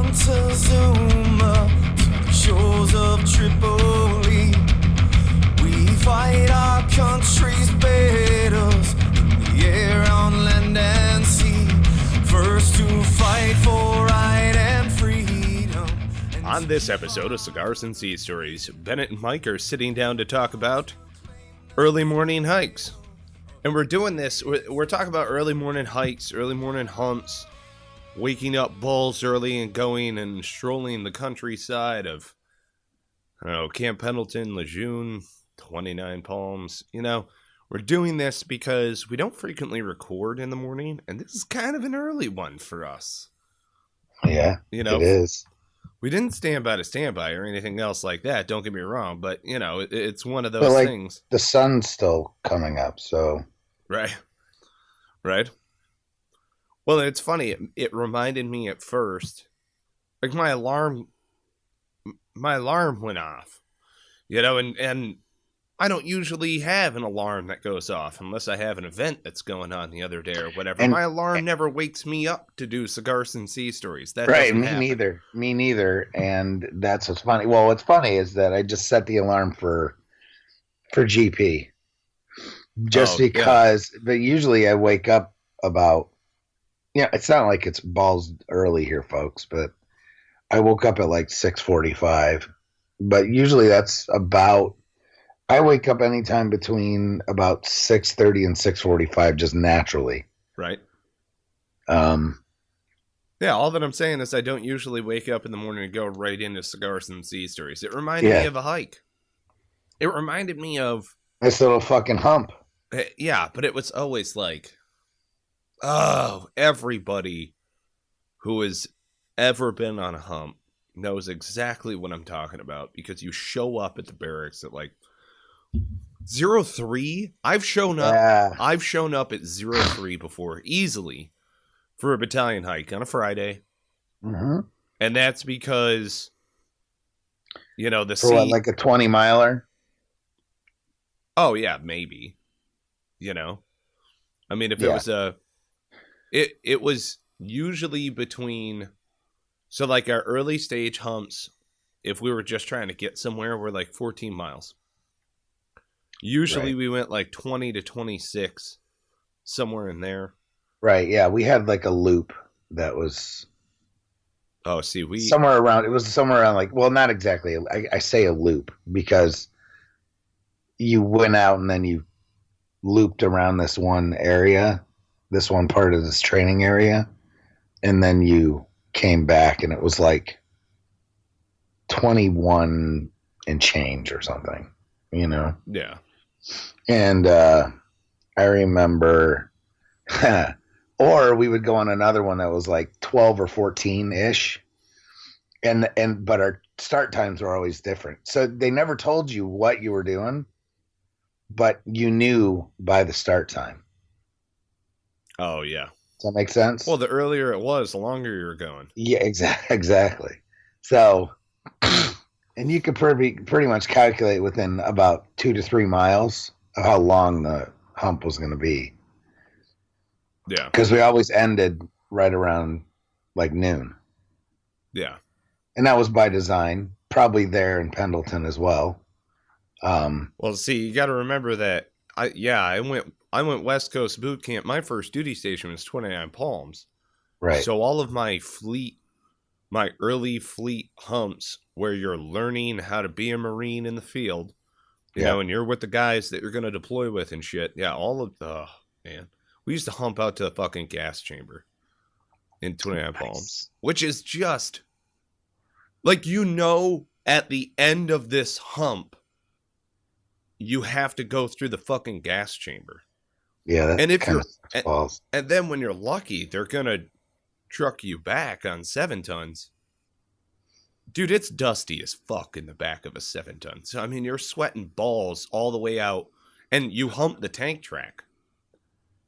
Montezuma to the shores of Tripoli. We fight our country's battles in the air, on land and sea. First to fight for right and freedom. On this episode of Cigars and Sea Stories, Bennett and Mike are sitting down to talk about early morning hikes. And we're doing this, we're talking about early morning hikes, early morning humps, waking up balls early and going and strolling the countryside of, I don't know, Camp Pendleton, Lejeune, 29 Palms. You know, we're doing this because we don't frequently record in the morning, and this is kind of an early one for us. Yeah, you know, it is. We didn't stand by to stand by or anything else like that, don't get me wrong, but, you know, it's one of those things. The sun's still coming up, so... Right. Well, it's funny. It reminded me at first, like my alarm went off, you know, and I don't usually have an alarm that goes off unless I have an event that's going on the other day or whatever. And my alarm never wakes me up to do Cigars and Sea Stories. That right, me happen. Me neither. And that's what's funny. Well, what's funny is that I just set the alarm for GP. Just because, yeah. But usually I wake up about, it's not like it's balls early here, folks, but I woke up at like 6:45. But usually that's about, I wake up anytime between about 6:30 and 6:45 just naturally. Right. Yeah, all that I'm saying is I don't usually wake up in the morning and go right into Cigars and Sea Stories. It reminded me of a hike. It reminded me of this little fucking hump. Yeah, but it was always like, oh, everybody who has ever been on a hump knows exactly what I'm talking about, because you show up at the barracks at like 03. I've shown up at 03 before easily for a battalion hike on a Friday. Mm-hmm. And that's because, you know, like a 20 miler. Oh yeah, maybe. You know, I mean, if it was it was usually between, so like our early stage humps, if we were just trying to get somewhere, we're like 14 miles. Usually we went like 20 to 26, somewhere in there. Right. Yeah. We had like a loop that was. Oh, see, it was somewhere around like, well, not exactly. I say a loop because you went out and then you looped around this one area, this one part of this training area, and then you came back and it was like 21 and change or something, you know? Yeah. And I remember, or we would go on another one that was like 12 or 14-ish, but our start times were always different. So they never told you what you were doing, but you knew by the start time. Oh, yeah. Does that make sense? Well, the earlier it was, the longer you were going. Yeah, exactly. So, and you could pretty much calculate within about 2 to 3 miles of how long the hump was going to be. Yeah. Because we always ended right around like noon. Yeah. And that was by design, probably there in Pendleton as well. Well, see, you got to remember that I went West Coast boot camp. My first duty station was 29 Palms. Right. So all of my early fleet humps where you're learning how to be a Marine in the field, you know, and you're with the guys that you're going to deploy with and shit. Yeah. Man, we used to hump out to the fucking gas chamber in 29 Palms, which is just like, you know, at the end of this hump, you have to go through the fucking gas chamber. Yeah, and if you're and then when you're lucky, they're gonna truck you back on 7 tons. Dude, it's dusty as fuck in the back of a 7-ton. So I mean, you're sweating balls all the way out, and you hump the tank track.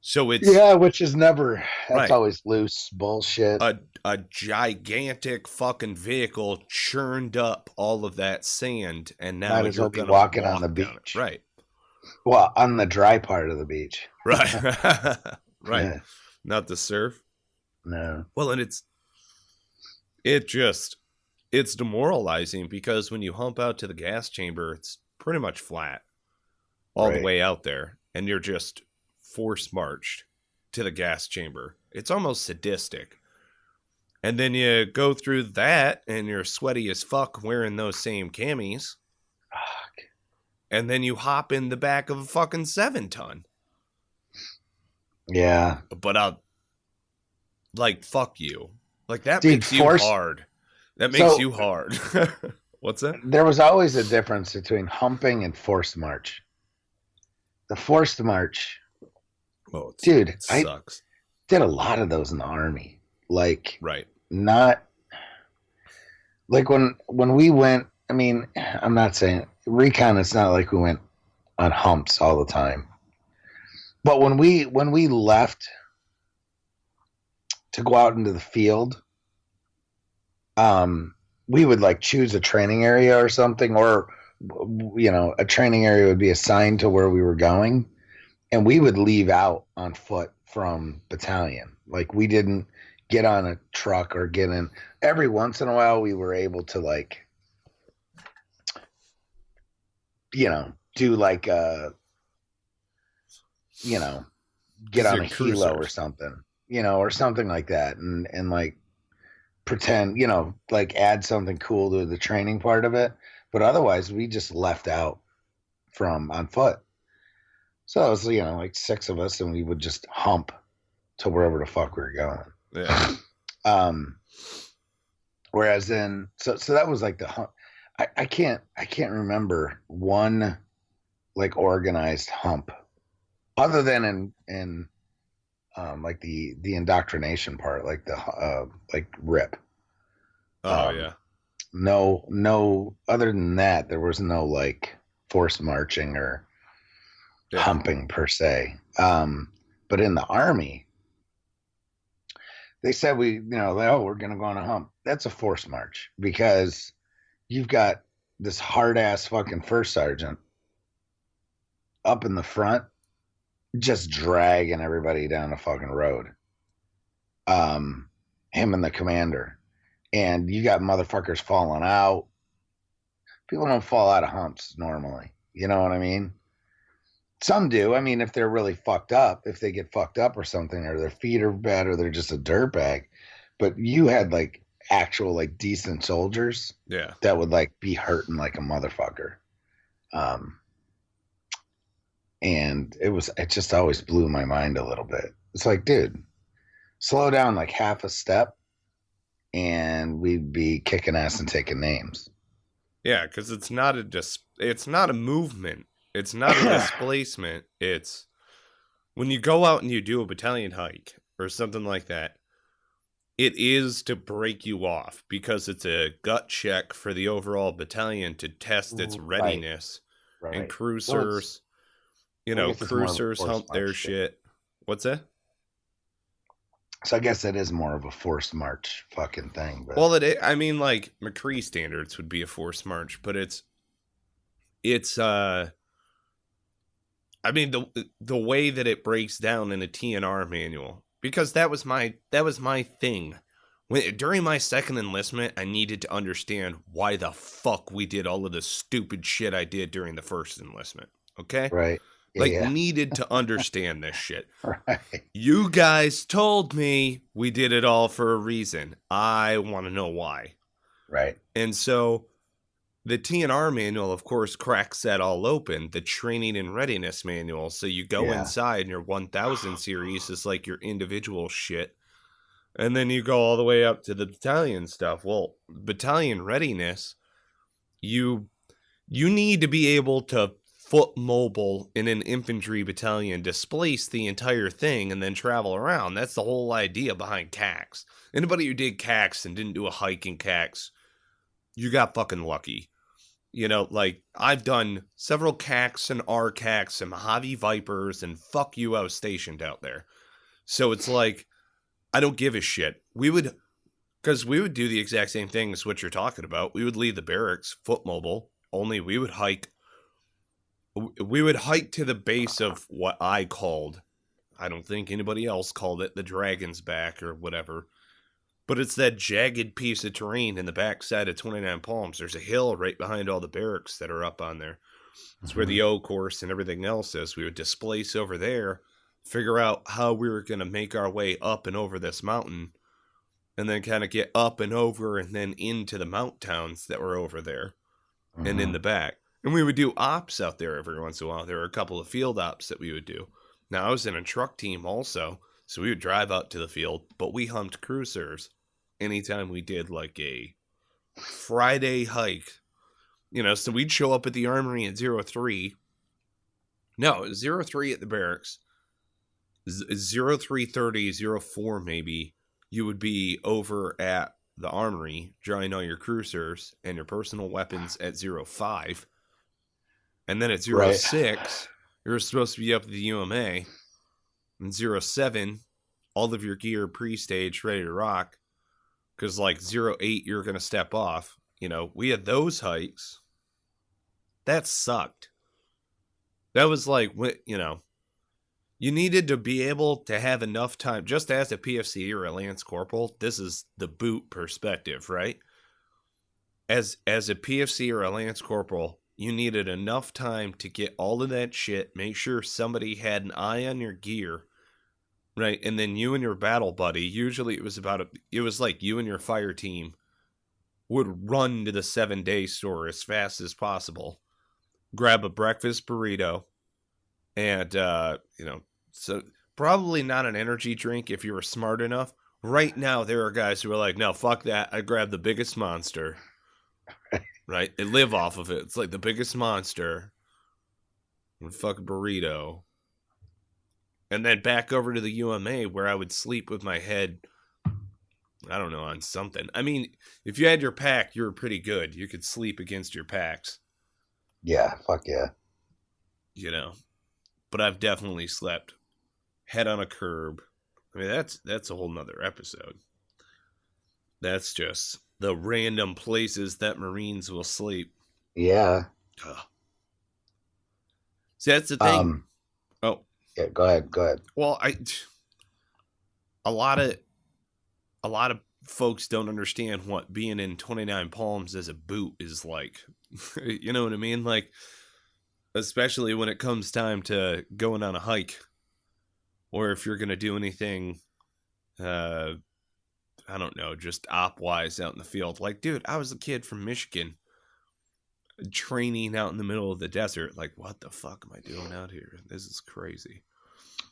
So it's which is never. That's always loose bullshit. A gigantic fucking vehicle churned up all of that sand, and now you're gonna walking on the beach, right? Well, on the dry part of the beach, right? Right. Yeah. Not the surf. No. Well, and It's demoralizing because when you hump out to the gas chamber, it's pretty much flat all the way out there, and you're just force marched to the gas chamber. It's almost sadistic. And then you go through that, and you're sweaty as fuck wearing those same camis. Fuck. And then you hop in the back of a fucking 7-ton. Yeah. But like, fuck you. Like, that makes you hard. That makes you hard. What's that? There was always a difference between humping and forced march. The forced march, dude, I did a lot of those in the Army. Like, right. Not like when we went. I mean, I'm not saying recon. It's not like we went on humps all the time. But when we left to go out into the field, we would like choose a training area or something, or a training area would be assigned to where we were going, and we would leave out on foot from battalion. Like, we didn't get on a truck or get in. Every once in a while we were able to, like, do like a, get on a helo or something, or something like that, and like pretend, like add something cool to the training part of it. But otherwise we just left out from on foot. So it was, like 6 of us, and we would just hump to wherever the fuck we were going. Yeah. Whereas then, so that was like the hump. I can't remember one like organized hump other than in like the indoctrination part, like the like RIP. Yeah. No, other than that, there was no like forced marching or humping per se. But in the Army, they said we're going to go on a hump. That's a forced march, because you've got this hard ass fucking first sergeant up in the front, just dragging everybody down the fucking road. Him and the commander. And you got motherfuckers falling out. People don't fall out of humps normally. You know what I mean? Some do. I mean, if they're really fucked up, if they get fucked up or something, or their feet are bad, or they're just a dirtbag. But you had like actual like decent soldiers that would like be hurting like a motherfucker. And it just always blew my mind a little bit. It's like, dude, slow down like half a step and we'd be kicking ass and taking names. Yeah, because it's not a movement. It's not a displacement. It's when you go out and you do a battalion hike or something like that, it is to break you off, because it's a gut check for the overall battalion to test its readiness. Right. And cruisers, cruisers hump their shit. What's that? So I guess that is more of a forced march fucking thing. But. Well, I mean, like McCree standards would be a forced march, but it's I mean, the way that it breaks down in a TNR manual, because that was my thing. During my second enlistment, I needed to understand why the fuck we did all of the stupid shit I did during the first enlistment. Okay? Right. Needed to understand this shit. Right. You guys told me we did it all for a reason. I want to know why. Right. And so the TNR manual, of course, cracks that all open. The training and readiness manual. So you go inside, and your 1000 series is like your individual shit. And then you go all the way up to the battalion stuff. Well, battalion readiness, you need to be able to foot mobile in an infantry battalion, displace the entire thing, and then travel around. That's the whole idea behind CAX. Anybody who did CAX and didn't do a hike in CAX, you got fucking lucky. Like, I've done several CAX and RCAX and Mojave Vipers, and fuck you, I was stationed out there. So it's like, I don't give a shit. Because we would do the exact same thing as what you're talking about. We would leave the barracks foot mobile, only we would hike to the base of what I called, I don't think anybody else called it, the Dragon's Back or whatever. But it's that jagged piece of terrain in the backside of 29 Palms. There's a hill right behind all the barracks that are up on there. It's where the O course and everything else is. We would displace over there, figure out how we were going to make our way up and over this mountain, and then kind of get up and over and then into the mount towns that were over there and in the back. And we would do ops out there every once in a while. There were a couple of field ops that we would do. Now, I was in a truck team also, so we would drive out to the field, but we humped cruisers anytime we did like a Friday hike. You know, so we'd show up at the armory at 03. No, 03 at the barracks. 0330, 04 maybe, you would be over at the armory, drawing all your cruisers and your personal weapons at 05. And then at 06, you're supposed to be up at the UMA. And 07, all of your gear pre-staged, ready to rock. Because like 08, you're going to step off. You know, we had those hikes. That sucked. That was like, you know, you needed to be able to have enough time, just as a PFC or a Lance Corporal. This is the boot perspective, right? As a PFC or a Lance Corporal, you needed enough time to get all of that shit, make sure somebody had an eye on your gear, right? And then you and your battle buddy, usually it was like you and your fire team would run to the 7-day store as fast as possible, grab a breakfast burrito, and, you know, so probably not an energy drink if you were smart enough. Right now, there are guys who are like, no, fuck that. I grab the biggest monster, right? They live off of it. It's like the biggest monster and fuck a burrito. And then back over to the UMA where I would sleep with my head, I don't know, on something. I mean, if you had your pack, you were pretty good. You could sleep against your packs. Yeah, fuck yeah. You know, but I've definitely slept head on a curb. I mean, that's a whole nother episode. That's just the random places that Marines will sleep. Yeah. Ugh. See, that's the thing. Yeah, go ahead. Well, a lot of folks don't understand what being in 29 Palms as a boot is like. You know what I mean? Like, especially when it comes time to going on a hike, or if you're going to do anything, I don't know, just op-wise out in the field. Like, dude, I was a kid from Michigan training out in the middle of the desert. Like, what the fuck am I doing out here? This is crazy.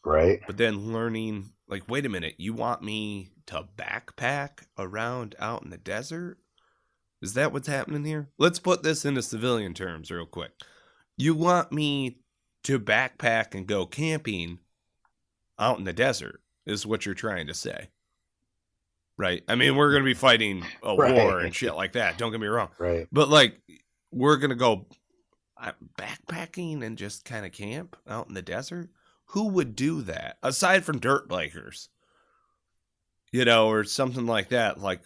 Right. But then learning, like, wait a minute, you want me to backpack around out in the desert? Is that what's happening here? Let's put this into civilian terms real quick. You want me to backpack and go camping out in the desert is what you're trying to say. Right? I mean, we're going to be fighting a war and shit like that. Don't get me wrong. Right. But, like, we're going to go backpacking and just kind of camp out in the desert? Who would do that? Aside from dirt bikers. You know, or something like that. Like,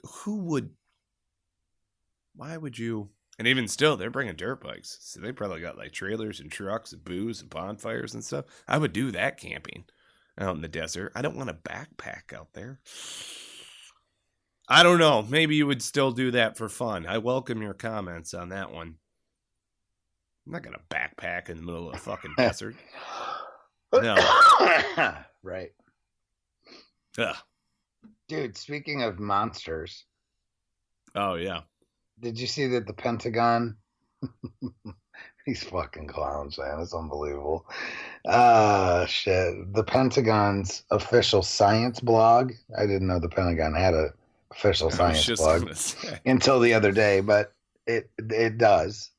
why would you? And even still, they're bringing dirt bikes. So they probably got, like, trailers and trucks and booze and bonfires and stuff. I would do that camping out in the desert. I don't want to backpack out there. I don't know. Maybe you would still do that for fun. I welcome your comments on that one. I'm not going to backpack in the middle of the fucking desert. No. Right. Ugh. Dude, speaking of monsters. Oh, yeah. Did you see that the Pentagon? These fucking clowns, man. It's unbelievable. Shit. The Pentagon's official science blog. I didn't know the Pentagon had a official science blog until the other day, but it does.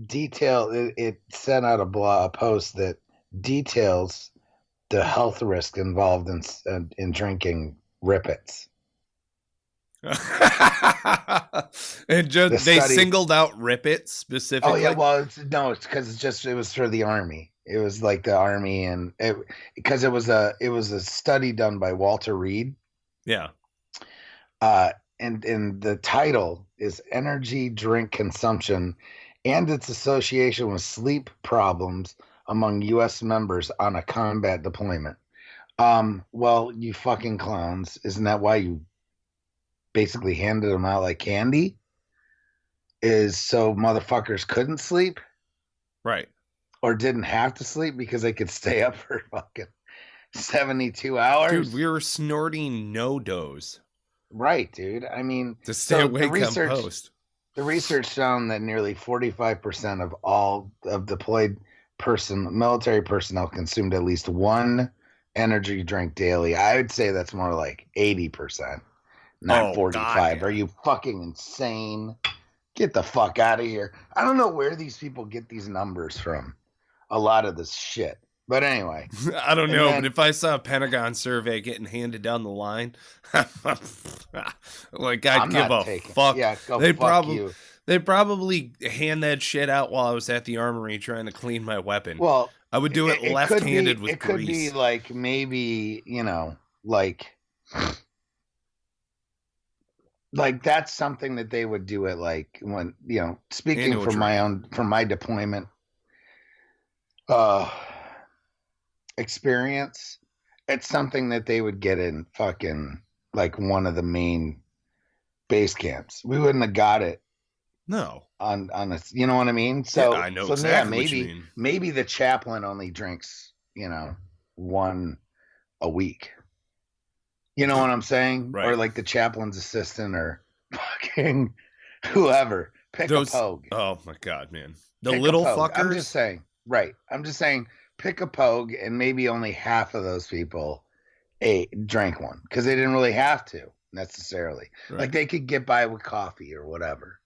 It sent out a post that details the health risk involved in drinking Rippets. And just they singled out Rippets specifically. Oh yeah, well it's because it was for the Army. It was like the Army, and because it was a study done by Walter Reed. Yeah. And the title is Energy Drink Consumption and its Association with Sleep Problems Among U.S. Members on a Combat Deployment. Well, you fucking clowns. Isn't that why you basically handed them out like candy? Is so motherfuckers couldn't sleep Right. or didn't have to sleep because they could stay up for fucking 72 Dude, hours? we were snorting no-dos Right, dude. I mean, to stay awake on post. the research found that nearly 45% of all of deployed military personnel consumed at least one energy drink daily. I would say that's more like 80%, not 45. God, yeah. Are you fucking insane? Get the fuck out of here. I don't know where these people get these numbers from. A lot of this shit. But anyway. I don't know, but if I saw a Pentagon survey getting handed down the line, like I'd give a fuck. Yeah, they'd probably hand that shit out while I was at the armory trying to clean my weapon. Well, I would do it left-handed with grease. It could be like maybe, like that's something that they would do it like when, speaking from my deployment experience, it's something that they would get in fucking like one of the main base camps. We wouldn't have got it. No. On a, you know what I mean? So yeah, I know exactly what you mean. Maybe the chaplain only drinks, one a week. You know what I'm saying? Right. Or like the chaplain's assistant or fucking whoever. Pick a pogue. Oh my God, man. The little fuckers. I'm just saying. Right. I'm just saying pick a pogue and maybe only half of those people drank one because they didn't really have to necessarily. Right. Like they could get by with coffee or whatever.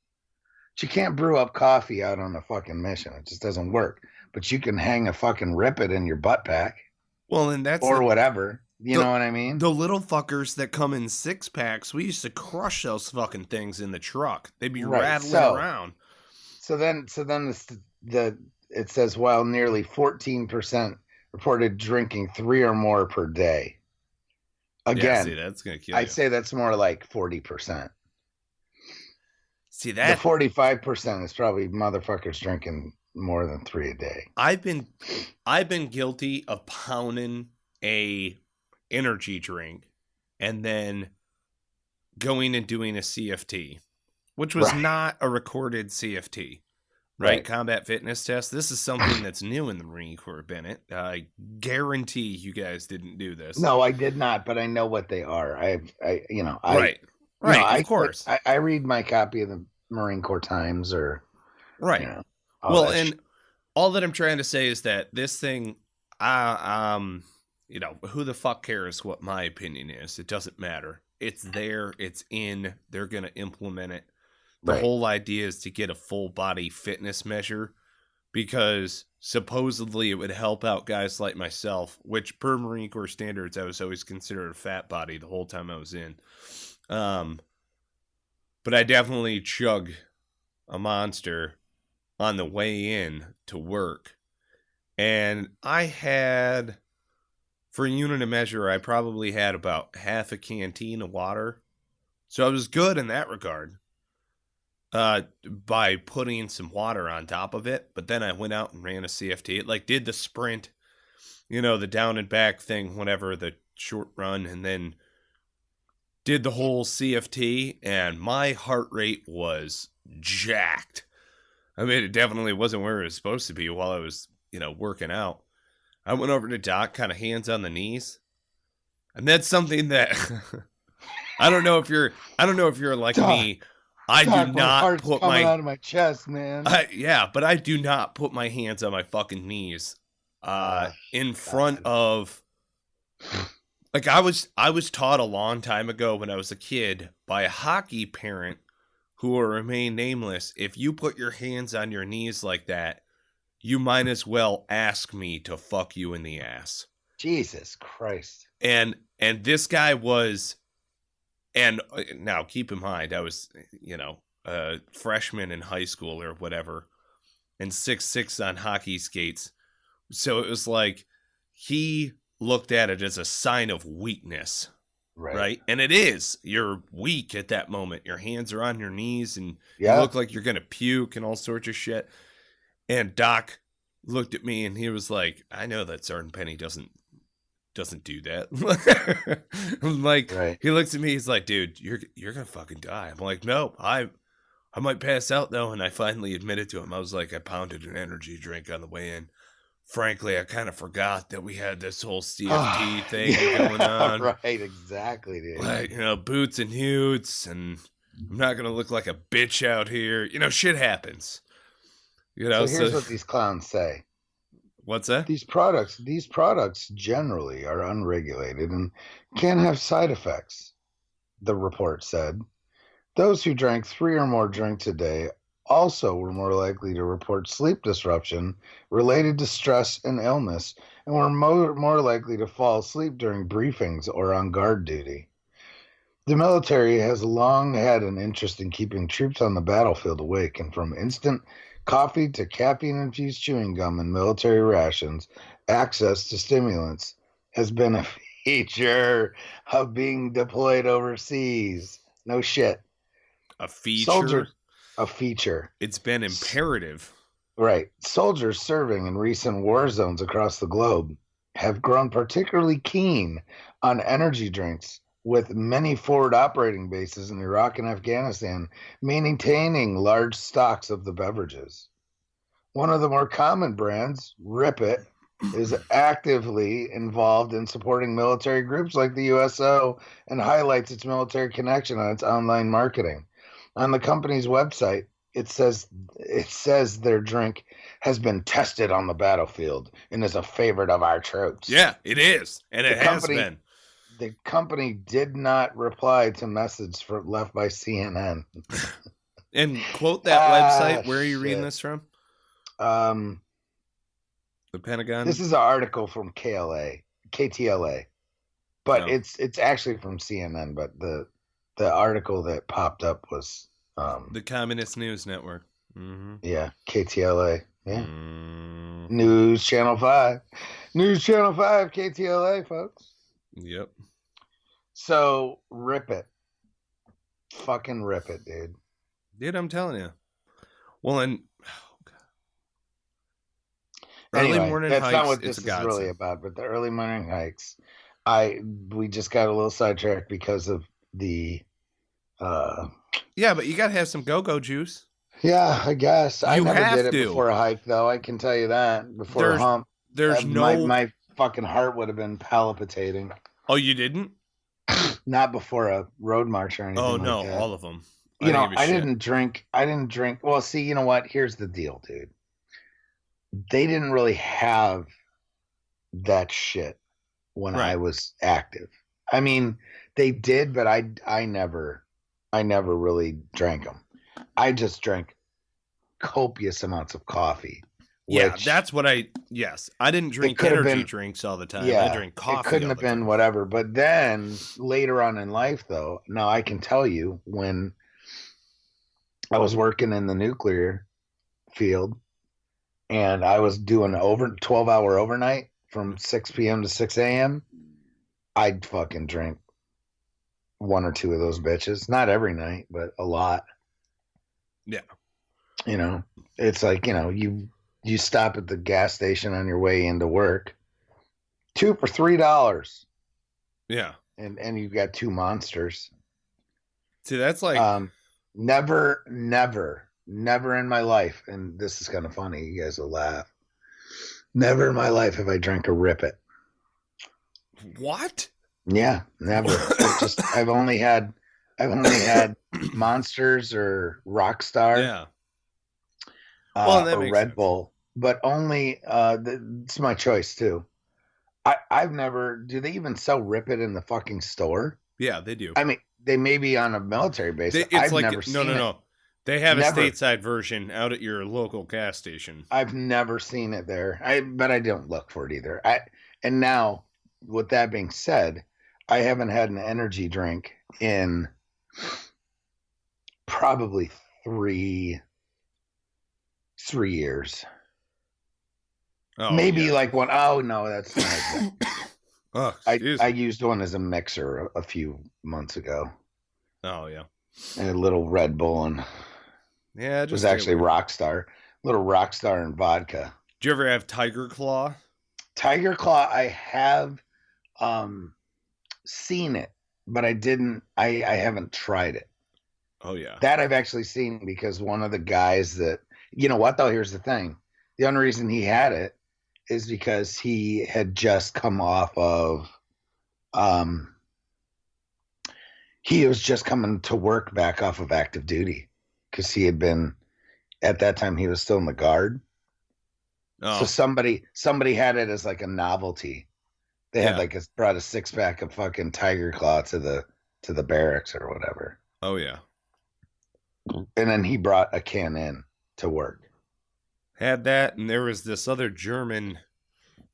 But you can't brew up coffee out on a fucking mission. It just doesn't work. But you can hang a fucking Rip-It in your butt pack. Well, and that's whatever. You know what I mean? The little fuckers that come in 6-packs, we used to crush those fucking things in the truck. They'd be rattling around. So then it says while nearly 14% reported drinking 3 or more per day. Again, see, that's gonna kill I'd say that's more like 40%. See that? The 45% is probably motherfuckers drinking more than 3 a day. I've been guilty of pounding a energy drink and then going and doing a CFT, which was not a recorded CFT, right? Combat fitness test. This is something that's new in the Marine Corps, Bennett. I guarantee you guys didn't do this. No, I did not, but I know what they are. Right. Of course. I read my copy of the Marine Corps Times or and all that I'm trying to say is that this thing, who the fuck cares what my opinion is? It doesn't matter. It's there. It's in. They're going to implement it. The whole idea is to get a full body fitness measure because supposedly it would help out guys like myself, which per Marine Corps standards, I was always considered a fat body the whole time I was in. But I definitely chug a monster on the way in to work. And I had, for a unit of measure, I probably had about half a canteen of water. So I was good in that regard by putting some water on top of it. But then I went out and ran a CFT. It did the sprint, the down and back thing, whatever, the short run, and then did the whole CFT, and my heart rate was jacked. I mean, it definitely wasn't where it was supposed to be while I was, working out. I went over to Doc, kind of hands on the knees. And that's something that I don't know if you're like Doc, me. I do not put my out of my chest, man. But I do not put my hands on my fucking knees in front of I was taught a long time ago when I was a kid by a hockey parent who will remain nameless. If you put your hands on your knees like that, you might as well ask me to fuck you in the ass. Jesus Christ. And this guy was, and now keep in mind, I was, a freshman in high school or whatever, and 6'6" on hockey skates. So it was like, he looked at it as a sign of weakness. Right. And it is. You're weak at that moment. Your hands are on your knees and you look like you're going to puke and all sorts of shit. And Doc looked at me and he was like, I know that Sergeant Penny doesn't doesn't do that. Like, Right. he looks at me, he's like, dude, you're gonna fucking die. I'm like, no, I might pass out though. And I finally admitted to him, I was like, I pounded an energy drink on the way in. Frankly, I kind of forgot that we had this whole CFT thing going on. Right, exactly, dude. Like, boots and hoots, and I'm not gonna look like a bitch out here. Shit happens. So here's what these clowns say. What's that? These products generally are unregulated and can have side effects, the report said. Those who drank 3 or more drinks a day also were more likely to report sleep disruption related to stress and illness, and were more likely to fall asleep during briefings or on guard duty. The military has long had an interest in keeping troops on the battlefield awake, and from instant coffee to caffeine-infused chewing gum and military rations, access to stimulants has been a feature of being deployed overseas. No shit. A feature? Soldiers, a feature. It's been imperative. Right. Soldiers serving in recent war zones across the globe have grown particularly keen on energy drinks, with many forward operating bases in Iraq and Afghanistan maintaining large stocks of the beverages. One of the more common brands, Rip It, is actively involved in supporting military groups like the USO and highlights its military connection on its online marketing. On the company's website, it says their drink has been tested on the battlefield and is a favorite of our troops. Yeah, it is. And it has been. The company did not reply to message left by CNN. And quote that website. Where are you reading this from? The Pentagon? This is an article from KTLA. But it's actually from CNN, but the article that popped up was the Communist News Network. Mm-hmm. Yeah, KTLA. Yeah. News Channel 5. News Channel 5, KTLA, folks. Yep. So, rip it. Fucking rip it, dude. Dude, I'm telling you. Well, and anyway, morning that's hikes, not what this is really about, but the early morning hikes. We just got a little sidetracked because of the yeah, but you gotta have some go-go juice. Yeah, I guess. I never did it to. before a hike, though. I can tell you that. Before a hump. There's my fucking heart would have been palpitating. Oh, you didn't? Not before a road march or anything. Oh no, like that. all of them. I didn't drink. Well, see, you know what? Here's the deal, dude. They didn't really have that shit when I was active. I mean, they did, but I never really drank them. I just drank copious amounts of coffee. Yeah, that's what I didn't drink energy drinks all the time. Yeah, I drank coffee. It couldn't have been whatever. But then later on in life, though, now I can tell you when I was working in the nuclear field and I was doing 12-hour overnight from 6 p.m. to 6 a.m., I'd fucking drink 1 or 2 of those bitches. Not every night, but a lot. Yeah. It's like, you stop at the gas station on your way into work. 2 for $3. Yeah. And you've got 2 monsters. See, that's like never in my life, and this is kind of funny, you guys will laugh. Never in my life have I drank a Rip It. What? Yeah, never. I've only had Monsters or Rockstar. Yeah. Or Red Bull, but only it's my choice too. I've never. Do they even sell Rip It in the fucking store? Yeah, they do. I mean, they may be on a military base. I've never seen it. No. They have a stateside version out at your local gas station. I've never seen it there. But I don't look for it either. And now, with that being said, I haven't had an energy drink in probably 3 years. Oh, maybe yeah. like one. Oh no, that's not exact. Oh, I used one as a mixer a few months ago. Oh yeah, and a little Red Bull, and it was actually Rockstar, little Rockstar and vodka. Did you ever have Tiger Claw? Tiger Claw, I have seen it, but I didn't. I haven't tried it. Oh yeah. That I've actually seen because one of the guys that, you know what though, here's the thing. The only reason he had it is because he had just come off of he was just coming to work back off of active duty because he had been, at that time he was still in the guard. Oh. So somebody had it as like a novelty. They had like brought a 6-pack of fucking Tiger Claw to the barracks or whatever. Oh yeah. And then he brought a can in to work. Had that, and there was this other German,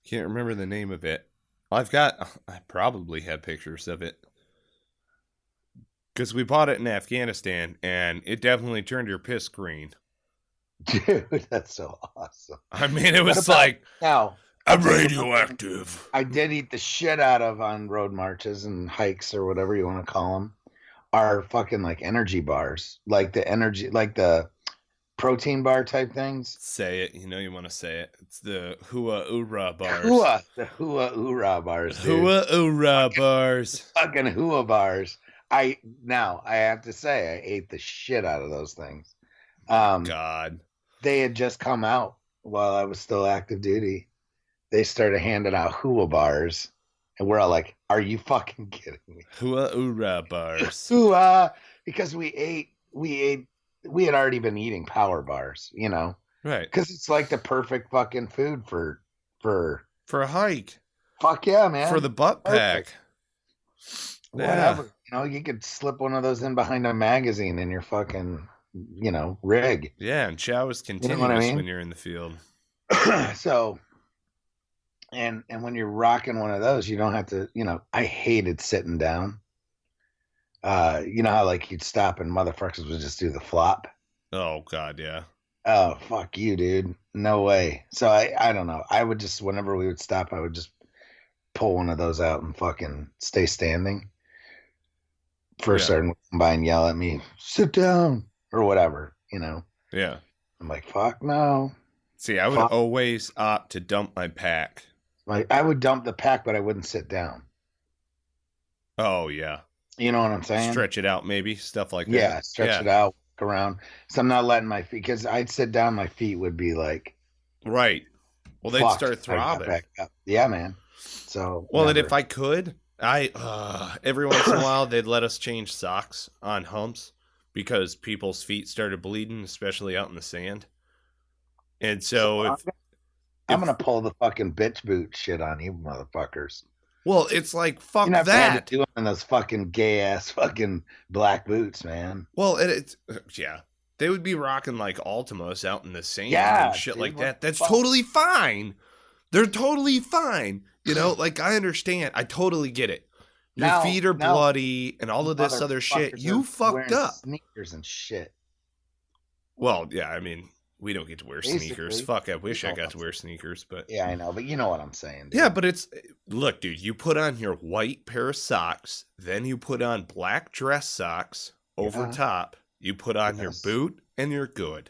can't remember the name of it. I probably have pictures of it. Because we bought it in Afghanistan, and it definitely turned your piss green. Dude, that's so awesome. I mean, it was like, now, I'm radioactive. I did eat the shit out of on road marches and hikes or whatever you want to call them. Are fucking like energy bars, like the protein bar type things. Say it, you know you want to say it. It's the Hua Ura bars. The Hua Ura bars, dude. Hua Ura bars. Fucking Hua bars. I have to say I ate the shit out of those things. God. They had just come out while I was still active duty. They started handing out Hua bars. And we're all like, are you fucking kidding me? Hua Ura bars. Hua, because we had already been eating power bars, you know? Right. Because it's like the perfect fucking food for a hike. Fuck yeah, man. For the butt pack. Whatever. You know, you could slip one of those in behind a magazine in your fucking, you know, rig. Yeah, and chow is continuous, you know what I mean? When you're in the field. So, and when you're rocking one of those, you don't have to, you know, I hated sitting down. You know how like you'd stop and motherfuckers would just do the flop? Oh, God, yeah. Oh, fuck you, dude. No way. So I don't know. I would just, whenever we would stop, I would just pull one of those out and fucking stay standing. First starting to come by and yell at me, sit down, or whatever, you know? Yeah. I'm like, fuck no. See, I would always opt to dump my pack. Like, I would dump the pack, but I wouldn't sit down. Oh, yeah. You know what I'm saying? Stretch it out, maybe. Stuff like that. Yeah, stretch it out, walk around. So I'm not letting my feet, because I'd sit down, my feet would be like... Right. Well, they'd start throbbing. Yeah, man. So... Well, and if I could... every once in a while they'd let us change socks on humps because people's feet started bleeding, especially out in the sand. And so I'm gonna pull the fucking bitch boot shit on you motherfuckers. Well, it's like fuck that. That. Doing those fucking gay ass fucking black boots, man. Well, it's yeah, they would be rocking like Ultimas out in the sand and shit dude, like that. That's totally fine. They're totally fine. You know, like I understand. I totally get it. Your feet are bloody and all of this other shit. You fucked up. Sneakers and shit. Well, yeah, I mean, we don't get to wear sneakers. Fuck, I wish I got to wear sneakers, but yeah, I know, but you know what I'm saying. Dude. Yeah, but it's look, dude. You put on your white pair of socks, then you put on black dress socks over top. You put on your boot, and you're good.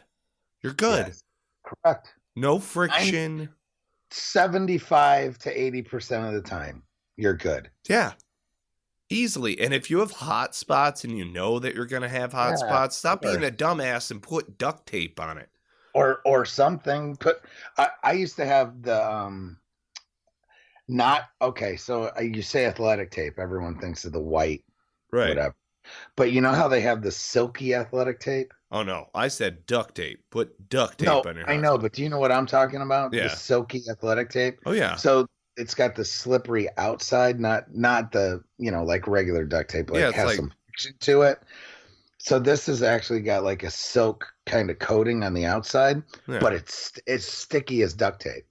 You're good. Yes. Correct. No friction. 75 to 80% of the time, you're good. Yeah. Easily. And if you have hot spots and you know that you're going to have hot spots, stop being a dumbass and put duct tape on it. Or something. I used to have the, so you say athletic tape, everyone thinks of the white, right? Whatever. But you know how they have the silky athletic tape? Oh, no. I said duct tape. Put duct tape on your I know, but do you know what I'm talking about? Yeah. The silky athletic tape? Oh, yeah. So it's got the slippery outside, not the, you know, like regular duct tape. Like has some friction to it. So this has actually got like a silk kind of coating on the outside, but it's sticky as duct tape.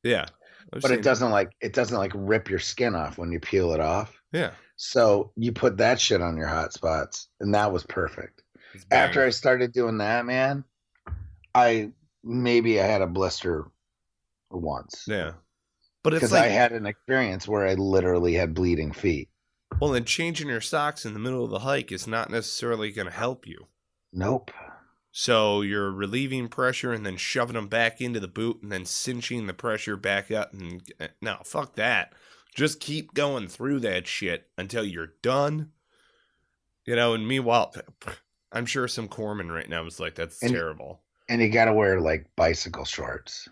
Yeah. But it doesn't rip your skin off when you peel it off. Yeah. So you put that shit on your hot spots, and that was perfect. After I started doing that, man, I had a blister once. Yeah. But it's because I had an experience where I literally had bleeding feet. Well, then changing your socks in the middle of the hike is not necessarily going to help you. Nope. So you're relieving pressure and then shoving them back into the boot and then cinching the pressure back up. And no, fuck that. Just keep going through that shit until you're done. You know, and meanwhile, I'm sure some corpsman right now is like, that's terrible. And you got to wear like bicycle shorts.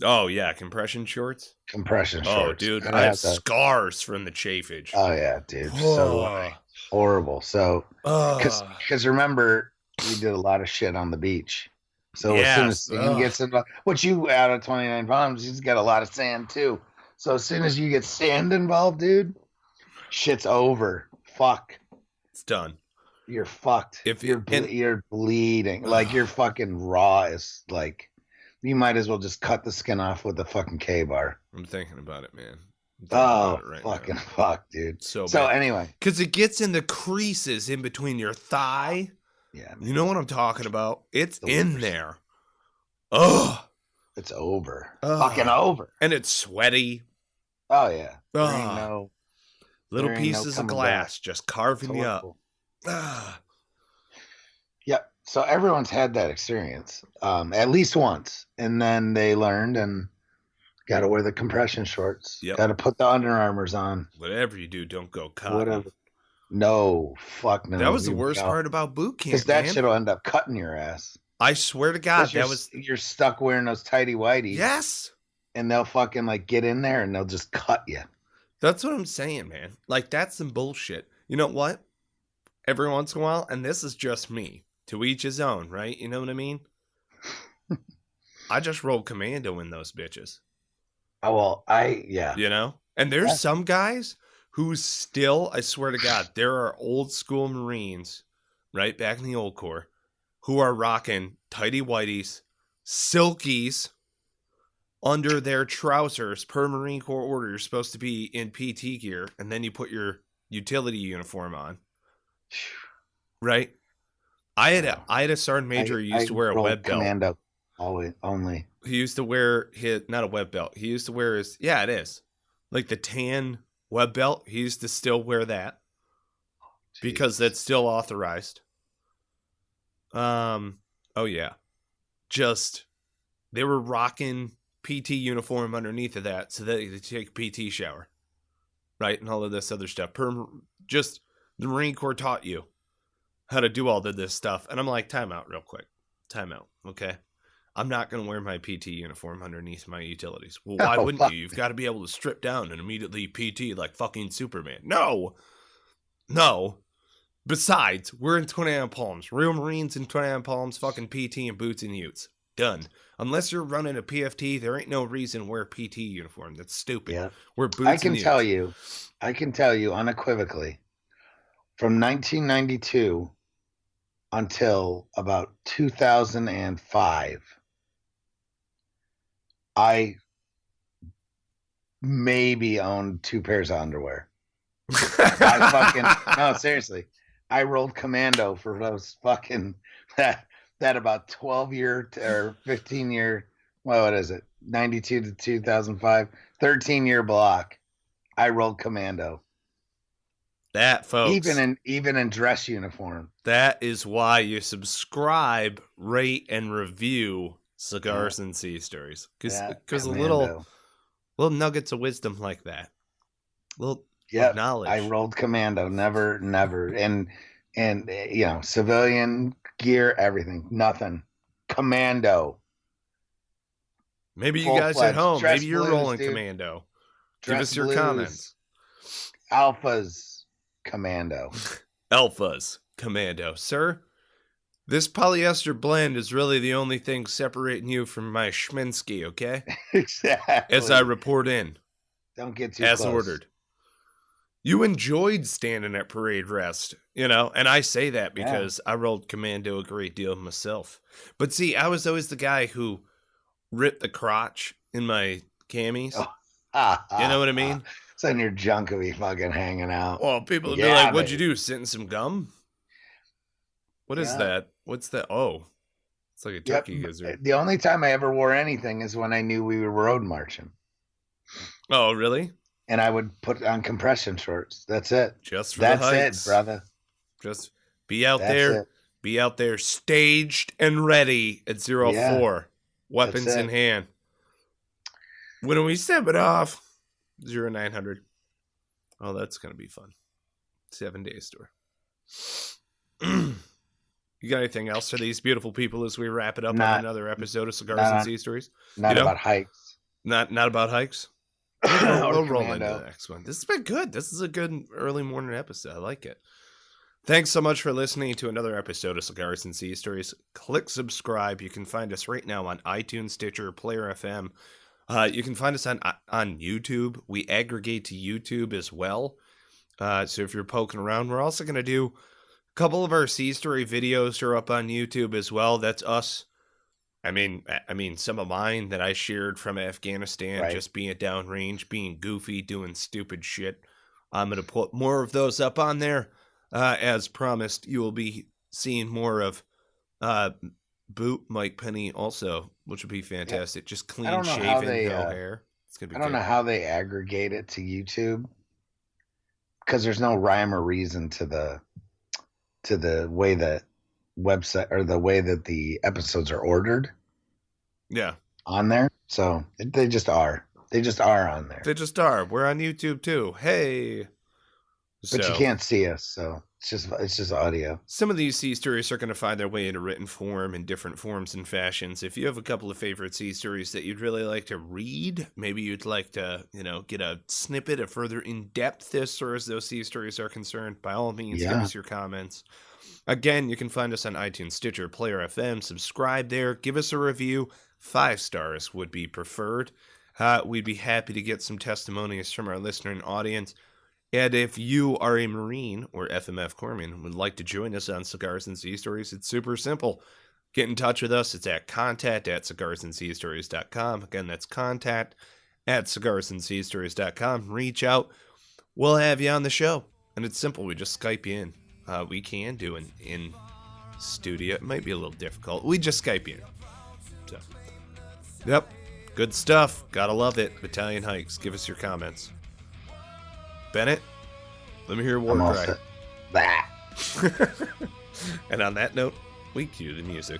Oh, yeah. Compression shorts? Compression shorts. Oh, dude. I have scars from the chafage. Oh, yeah, dude. So horrible. So, because remember, we did a lot of shit on the beach. So as soon as sand gets involved, which you out of 29 pounds, you've got a lot of sand too. So as soon as you get sand involved, dude, shit's over. Fuck. It's done. You're fucked. If you're bleeding, like you're fucking raw as like, you might as well just cut the skin off with a fucking K-bar. I'm thinking about it, man. Fucking fuck, dude. So anyway. Because it gets in the creases in between your thigh. Yeah. Man. You know what I'm talking about? It's in there. Ugh. It's over. Fucking over. And it's sweaty. Oh, yeah. There ain't little pieces of glass just carving you up. Yep. So everyone's had that experience at least once. And then they learned and got to wear the compression shorts. Yep. Got to put the Under Armours on. Whatever you do, don't go cutting. Whatever. No. Fuck no. That was the worst part about boot camp, because that shit will end up cutting your ass. I swear to God, you're stuck wearing those tighty whities. Yes. And they'll fucking like get in there and they'll just cut you. That's what I'm saying, man. Like, that's some bullshit. You know what? Every once in a while, and this is just me, to each his own, right? You know what I mean? I just roll commando in those bitches. Oh, well, yeah. You know? And there's some guys who still, I swear to God, there are old school Marines, right, back in the old Corps, who are rocking tighty whities, silkies under their trousers. Per Marine Corps order, you're supposed to be in PT gear, and then you put your utility uniform on. Right? I had a sergeant major who used to wear a web belt. Commando only. He used to wear not a web belt. He used to wear his, it is. Like the tan web belt. He used to still wear that. Because that's still authorized. Oh yeah. Just, they were rocking PT uniform underneath of that so that they could take a PT shower. Right? And all of this other stuff. Just, the Marine Corps taught you how to do all of this stuff. And I'm like, time out real quick. Time out. Okay. I'm not going to wear my PT uniform underneath my utilities. Well, why wouldn't you? You've got to be able to strip down and immediately PT like fucking Superman. No. Besides, we're in 29 Palms. Real Marines in 29 Palms, fucking PT and boots and utes. Done. Unless you're running a PFT, there ain't no reason to wear a PT uniform. That's stupid. Yeah. We're boots and utes. I can tell you unequivocally, from 1992 until about 2005, I maybe owned 2 pairs of underwear. No, seriously. I rolled commando for those fucking that about 12-year or 15-year, what is it? 92 to 2005, 13-year block. I rolled commando. That, folks. Even in dress uniform. That is why you subscribe, rate, and review Cigars and Sea Stories. Because a little nuggets of wisdom like that. Little knowledge. I rolled commando. Never. And civilian gear, everything. Nothing. Commando. Maybe you guys at home, maybe you're rolling commando. Give us your comments. Alphas. Commando. Alphas. Commando. Sir, this polyester blend is really the only thing separating you from my Schminsky, okay? Exactly. As I report in. Don't get too close. As ordered. You enjoyed standing at parade rest, and I say that because I rolled commando a great deal myself. But see, I was always the guy who ripped the crotch in my camis. You know what I mean? So in your junk will be fucking hanging out. Well, people would be like, what'd you do? Sit in some gum? What is that? What's that? Oh, it's like a turkey gizzard. The only time I ever wore anything is when I knew we were road marching. Oh, really? And I would put on compression shorts. That's it. Just for the hikes. That's it, brother. Just be out there. Be out there staged and ready at 04. Weapons in hand. When we step it off, 0900. Oh, that's going to be fun. 7 days tour. You got anything else for these beautiful people as we wrap it up on another episode of Cigars and Sea Stories? Not about hikes. Not about hikes? We'll roll into the next one. This has been good. This is a good early morning episode. I like it. Thanks so much for listening to another episode of Cigars and Sea Stories. Click subscribe. You can find us right now on iTunes, Stitcher, Player FM. You can find us on YouTube. We aggregate to YouTube as well. So if you're poking around, we're also going to do a couple of our Sea Story videos are up on YouTube as well. That's us. I mean, some of mine that I shared from Afghanistan, just being downrange, being goofy, doing stupid shit. I'm going to put more of those up on there. As promised, you will be seeing more of Boot Mike Penny also, which would be fantastic. Yeah. Just clean shaven, no hair. It's gonna be. I don't know how they aggregate it to YouTube, because there's no rhyme or reason to the way that website or the way that the episodes are ordered. Yeah, on there. So they just are. They just are on there. They just are. We're on YouTube too. Hey. But you can't see us, so it's just audio. Some of these sea stories are going to find their way into written form in different forms and fashions. If you have a couple of favorite sea stories that you'd really like to read, maybe you'd like to, get a snippet of further in-depth as far as those sea stories are concerned, by all means, give us your comments. Again, you can find us on iTunes, Stitcher, Player FM. Subscribe there. Give us a review. 5 stars would be preferred. We'd be happy to get some testimonies from our listening audience. And if you are a Marine or FMF Corpsman and would like to join us on Cigars and Sea Stories, it's super simple. Get in touch with us. It's at contact@cigarsandseastories.com. Again, that's contact@cigarsandseastories.com. Reach out. We'll have you on the show. And it's simple. We just Skype you in. We can do an in-studio. It might be a little difficult. We just Skype you in. So, yep. Good stuff. Gotta love it. Battalion Hikes. Give us your comments. Bennett, let me hear a war cry. That. And on that note, we cue the music.